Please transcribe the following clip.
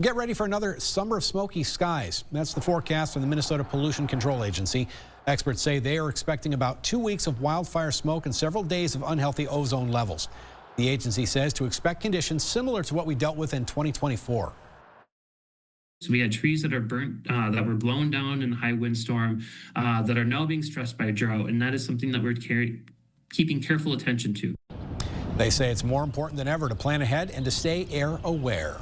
Get ready for another summer of smoky skies. That's the forecast from the Minnesota Pollution Control Agency. Experts say they are expecting about 2 weeks of wildfire smoke and several days of unhealthy ozone levels. The agency says to expect conditions similar to what we dealt with in 2024. So we had trees that are burnt, that were blown down in a high windstorm, that are now being stressed by drought, and that is something that we're keeping careful attention to. They say it's more important than ever to plan ahead and to stay air aware.